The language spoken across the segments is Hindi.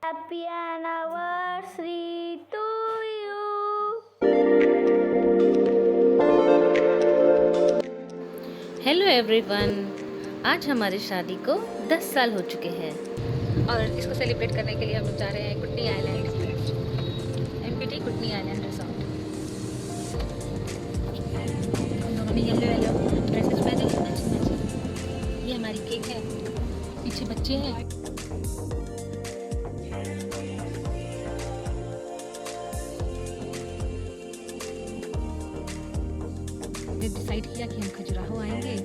Happy anniversary to you. Hello everyone, आज हमारी शादी को 10 साल हो चुके हैं और इसको सेलिब्रेट करने के लिए हम जा रहे हैं कुटनी आइलैंड, एमपीटी कुटनी आइलैंड रिसोर्ट। हम लोगों ने येलो येलो ड्रेसेस पहने हैं, मैचिंग मैचिंग। ये हमारी केक है, पीछे बच्चे हैं। डिसाइड किया कि हम खजुराहो आएंगे,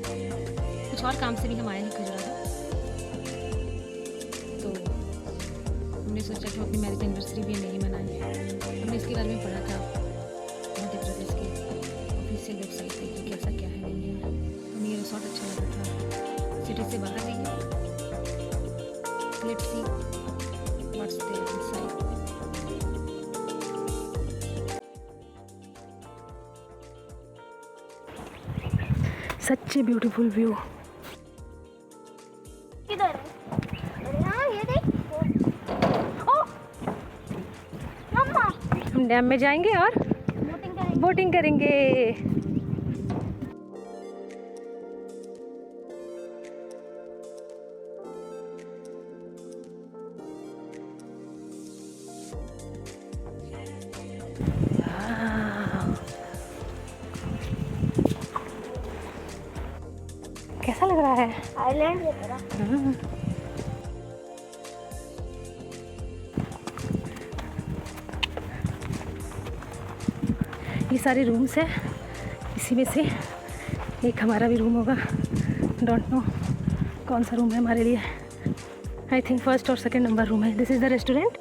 कुछ और काम से भी हम आए हैं खजुराहो। तो हमने सोचा कि हम अपनी मैरिज एनिवर्सरी भी नहीं मनाएं। हमने इसके बारे में पढ़ा था मध्य प्रदेश के ऑफिशियल वेबसाइट पे कि कैसा क्या है नहीं है। हमें ये रिसोर्ट अच्छा लगा था, सिटी से बाहर नहीं है। Let's see what's there inside. Such beautiful view. किधर है? अरे हाँ, ये देख। ओ मम्मा, हम डैम में जाएंगे और बोटिंग करेंगे। बोटिंग करेंगे। कैसा लग रहा है? आइलैंड की तरह। ये सारे रूम्स हैं, इसी में से एक हमारा भी रूम होगा। डोंट नो कौन सा रूम है हमारे लिए। आई थिंक फर्स्ट और सेकंड नंबर रूम है। This is the restaurant.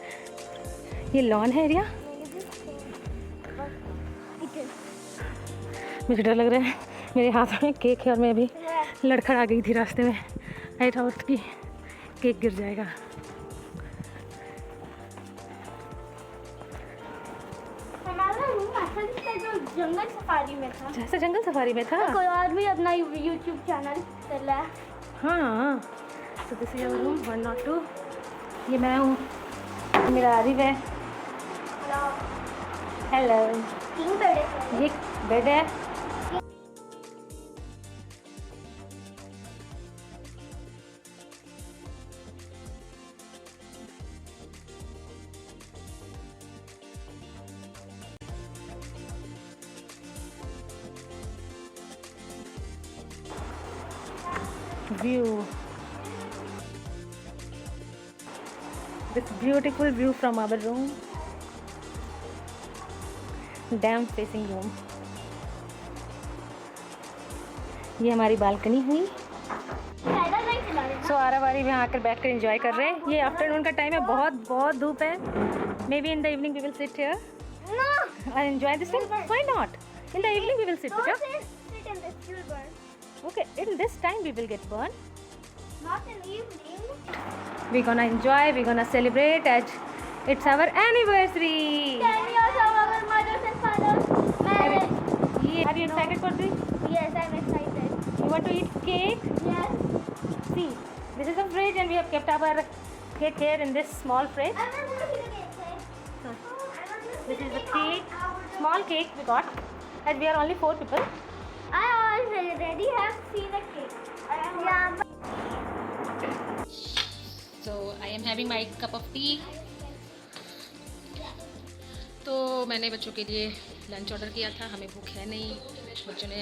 ये लॉन है एरिया। मुझे डर लग रहा है, मेरे हाथ में केक है और मैं अभी लड़खड़ आ गई थी रास्ते में। आई थॉट कि केक गिर जाएगा। हमारा रूम ऐसा दिखता है जो जंगल सफारी में था। जैसे जंगल सफारी में था। कोई और भी अपना यूट्यूब चैनल चल रहा है। हाँ, तो दिस इज योर रूम 102। ये मैं हूँ, मेरा आरिफ है। हेलो। 3 बेड है। ये बेड है। View. This beautiful view from our room. Dam facing room. ये हमारी बालकनी हुई। सो आरावारी में आकर बैठकर एंजॉय कर रहे हैं। ये आफ्टरनून का टाइम है, बहुत बहुत धूप है। Maybe in the evening we will sit here and enjoy this time. Why not? In the evening we will sit, Don't okay? sit in this, you'll burn. Okay, in this time we will get burned. Not in evening. We're gonna enjoy, we're gonna celebrate as it's our anniversary. 10 years of our mothers and fathers marriage. Are you excited for this? Yes, I'm excited. You want to eat cake? Yes. See, this is a fridge and we have kept our cake here in this small fridge. I want to see the cake. This is the cake, small cake we got, as we are only 4 people. I already have seen the cake. Yeah. So I am having my cup of tea. तो मैंने बच्चों के लिए लंच ऑर्डर किया था। हमें भूख है नहीं, बच्चों ने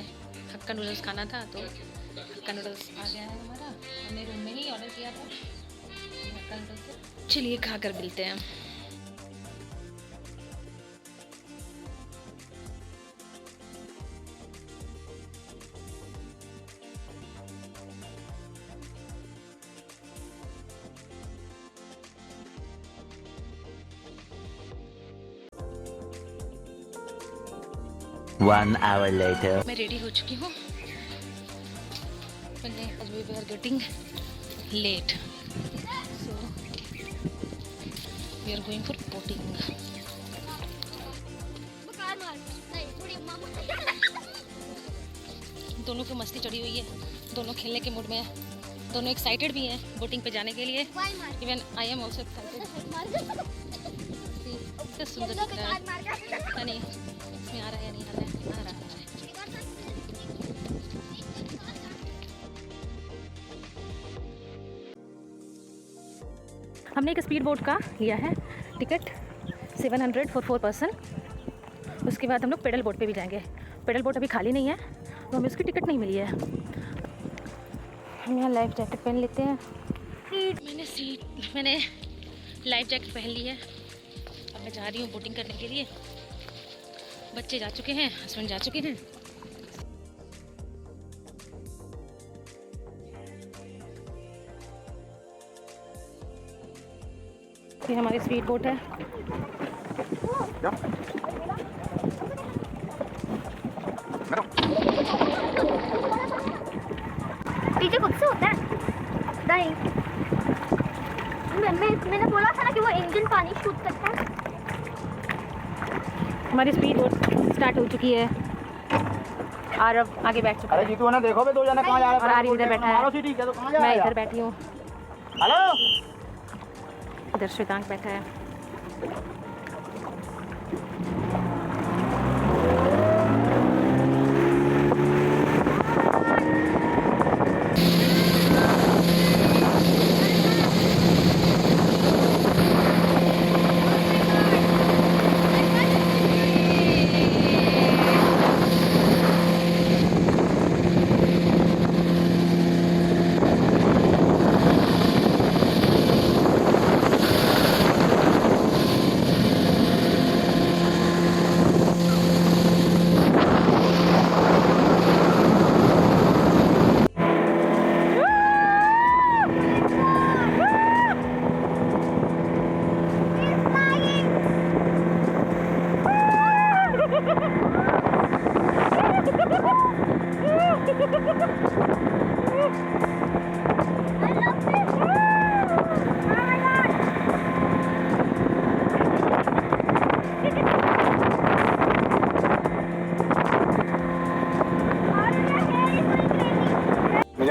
हक्का नूडल्स खाना था तो हक्का नूडल्स आ गया है हमारा। हमने रूम में ही ऑर्डर किया था हक्का नूडल्स। चलिए खा कर मिलते हैं। One hour later. मैं रेडी हो चुकी हूँ। As we were getting late, so we are going for boating. दोनों को मस्ती चढ़ी हुई है, दोनों खेलने के मूड में है। दोनों एक्साइटेड भी हैं बोटिंग पे जाने के लिए। Even I am also excited. कितना सुंदर दिख रहा है। पता नहीं इसमें आ रहा है या नहीं आ रहा है। आ रहा है। हमने एक स्पीड बोट का लिया है टिकट 700 फॉर 4 पर्सन। उसके बाद हम लोग पेडल बोट पे भी जाएंगे। पेडल बोट अभी खाली नहीं है तो हमें उसकी टिकट नहीं मिली है। हम यहाँ लाइफ जैकेट पहन लेते हैं। मैंने लाइफ जैकेट पहन ली है। अब मैं जा रही हूँ बोटिंग करने के लिए। बच्चे जा चुके हैं, हस्बैंड जा चुके हैं। ये हमारी स्पीड बोट है। पीछे खुद से होता है नहीं। मैंने बोला था ना कि वो इंजन पानी शूट करता है। हमारी स्पीड बोट स्टार्ट हो चुकी है। आरव आगे बैठ चुका है। अरे जीतू ने देखो बे 2 जना कहाँ जा रहे हैं। और आरव इधर बैठा है। मारो सीटी, क्या तो कहाँ जा मैं रहा है इधर बैठी हूँ। हेलो इधर श्वेतांक बैठा है।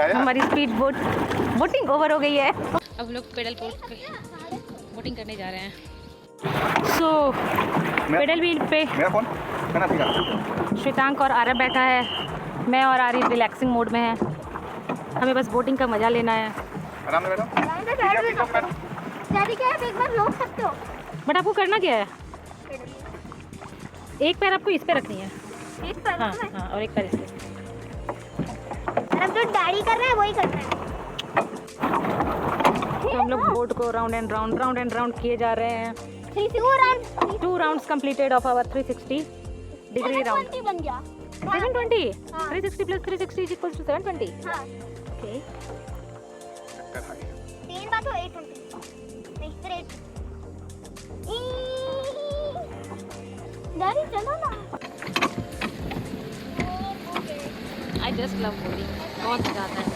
हमारी स्पीड बोटिंग ओवर हो गई है। अब लोग पेडल बोट पे बोटिंग करने जा रहे हैं। सो पेडल व्हील पे मेरा फोन कहना सीखा। श्वेतांक और आरव बैठा है। मैं और आरी रिलैक्सिंग मोड में है। हमें बस बोटिंग का मजा लेना है। आराम से बैठो। डैडी क्या है, एक बार रोक सकते हो? बट आपको करना क्या है? एक पैर आपको इस पे रखनी है। एक पैर हाँ हाँ, और एक पैर इस पे। अब जो डैडी कर रहे हैं वही कर रहे हैं। तो हम लोग बोट को राउंड एंड राउंड किए जा रहे हैं। 2 rounds completed of our 360 degree round. 720 बन गया। 720 हाँ। 360 plus 360 is equals to 720। हाँ। Okay. 3 बार तो 820 नहीं फिर 8। डैडी चलो ना। I just love boating। बहुत मजा आता है।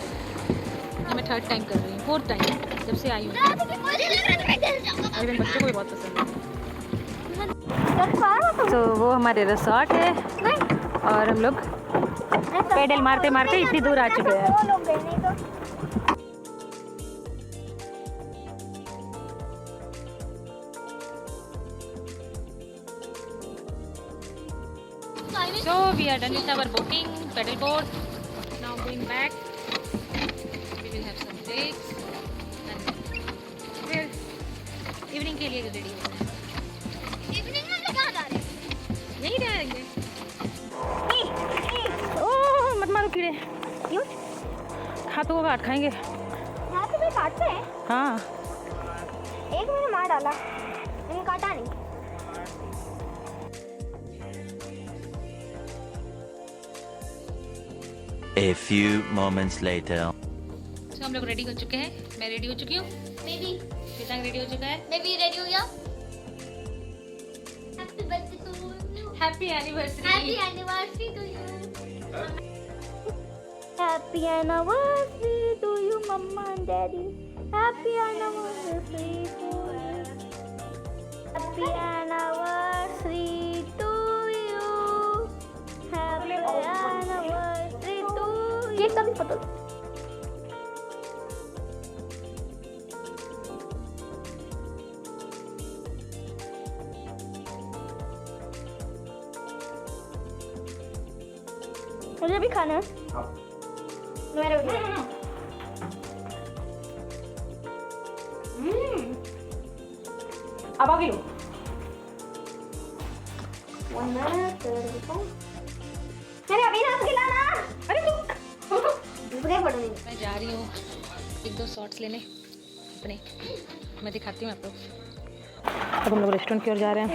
ये मैं 3rd टाइम कर रही हूँ, 4th टाइम जब से आई हूँ। मेरे बच्चों को भी बहुत पसंद है। तो वो हमारे रिसॉर्ट है और हम लोग पेडल मारते मारते इतनी दूर आ चुके हैं। दो लोग गए नहीं तो। So we are done with our boating, pedal boat. Now going back. We will have some breaks and फिर इवनिंग के लिए रेडी होना है। इवनिंग में तो कहाँ जा रहे हैं? यहीं रहेंगे। ओह मत मारो कीड़े। क्यों? हाथों को काट खाएंगे। हाथ में काटते हैं? हाँ। एक मैंने मार डाला, मैंने काटा नहीं। A few moments later. तो हम लोग रेडी हो चुके हैं। मैं रेडी हो चुकी हूँ। बेबी श्वेतांग रेडी हो चुका है। मैं भी रेडी हो गया। Happy birthday to you. Happy anniversary. Happy anniversary to you. Happy anniversary to you mama and daddy. Happy anniversary to you. Happy anniversary to you. Happy anniversary to you. Cake का भी फोटो। मुझे भी खाना है। हाँ। मेरे भी। अब आगे लो। 1 minute, मेरे अभी ना खिलाना। अरे रुक। बुरे पड़ने। मैं जा रही हूँ 1-2 शॉट्स लेने अपने, मैं दिखाती हूँ आपको। अब हम लोग रेस्टोरेंट की ओर जा रहे हैं।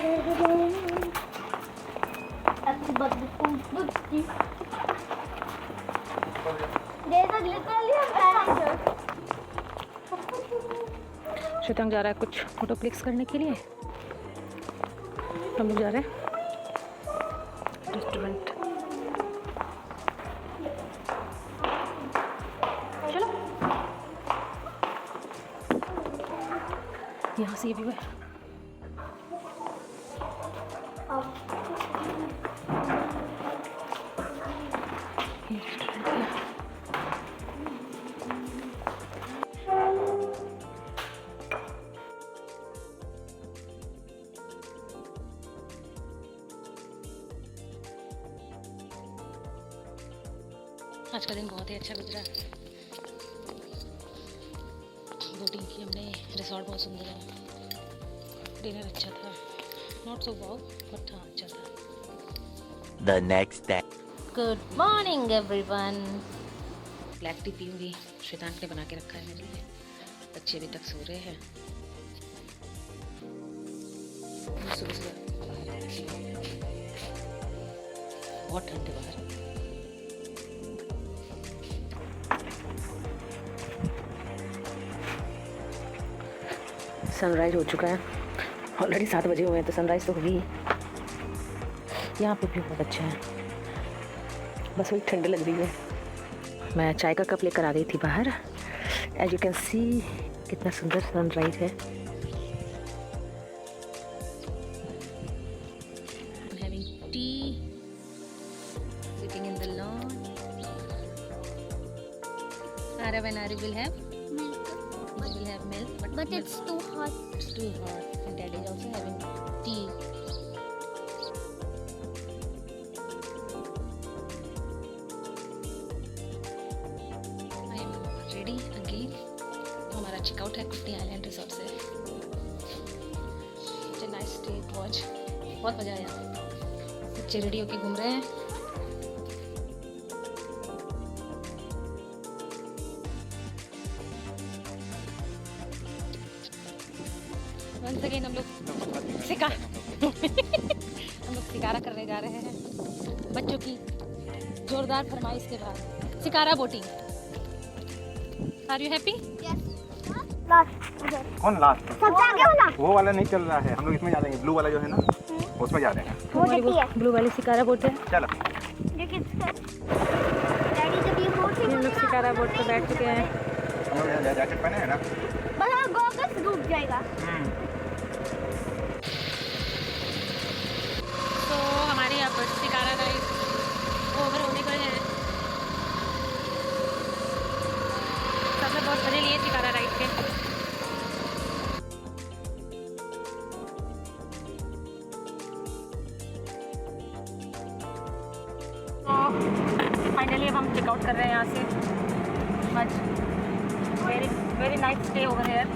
अच्छी बदबू बुद्धि। जैसा लिटरली श्वेतांग जा रहा है कुछ फोटो क्लिक्स करने के लिए। हम लोग जा रहे हैं रेस्टोरेंट। चलो यहाँ से ये व्यू है। ये रेस्टोरेंट है। आज का दिन बहुत ही अच्छा गुजरा। बोटिंग की हमने, रिसॉर्ट बहुत सुंदर है, डिनर अच्छा था, नॉट सो वाओ बट हाँ अच्छा था। The next day. Good morning everyone. Black tea पीऊँगी, श्वेतांक ने बना के रखा है मेरे लिए। बच्चे अभी तक सो रहे हैं। सुबह सुबह बाहर देखिए, बहुत ठंड है बाहर। सनराइज हो चुका है, ऑलरेडी 7 बजे हुए हैं तो सनराइज तो होगी ही। यहाँ पे भी बहुत अच्छा है, बस वही ठंड लग रही है। मैं चाय का कप लेकर आ गई थी बाहर। एज यू कैन सी कितना सुंदर सनराइज है। Having T, sitting in the lawn. Arav and Ari will have milk, But it's too hot. it's too hot. And Dad is also having tea. I am ready again. हमारा चेकआउट है कुटनी आइलैंड रिसोर्ट से। Such a nice day to watch. बहुत मजा आया। बच्चे रेडी होके घूम रहे हैं। Once again हम लोग शिकारा करने जा रहे हैं बच्चों की जोरदार फरमाइश के बाद। Shikara boating. Are you happy? Yes. Last. उधर। कौन लास्ट? सबसे आगे हो ना? वो वाला नहीं चल रहा है, हम लोग इसमें जा रहे हैं, ब्लू वाला जो है ना, उसमें जा रहे हैं। वो देखती है। ब्लू वाली शिकारा बोट है। चलो। लेकिन डैडी जब ये बोट से हम लोग शिकारा बोट पर बैठ चुके हैं। हम लोग यहाँ जैकेट पहने हैं ना। बस गोगस डूब जाएगा। तो हमारे यहाँ पर शिकारा राइड ओवर होने को है। सबने बहुत मजे लिए शिकारा राइड के। फाइनली अब हम चेकआउट कर रहे हैं यहाँ से। Much very very nice stay over here.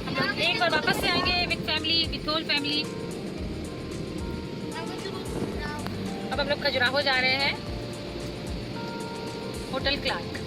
हम लोग एक बार वापस से आएंगे with family, with whole family. अब हम लोग खजुराहो जा रहे हैं, होटल क्लार्क।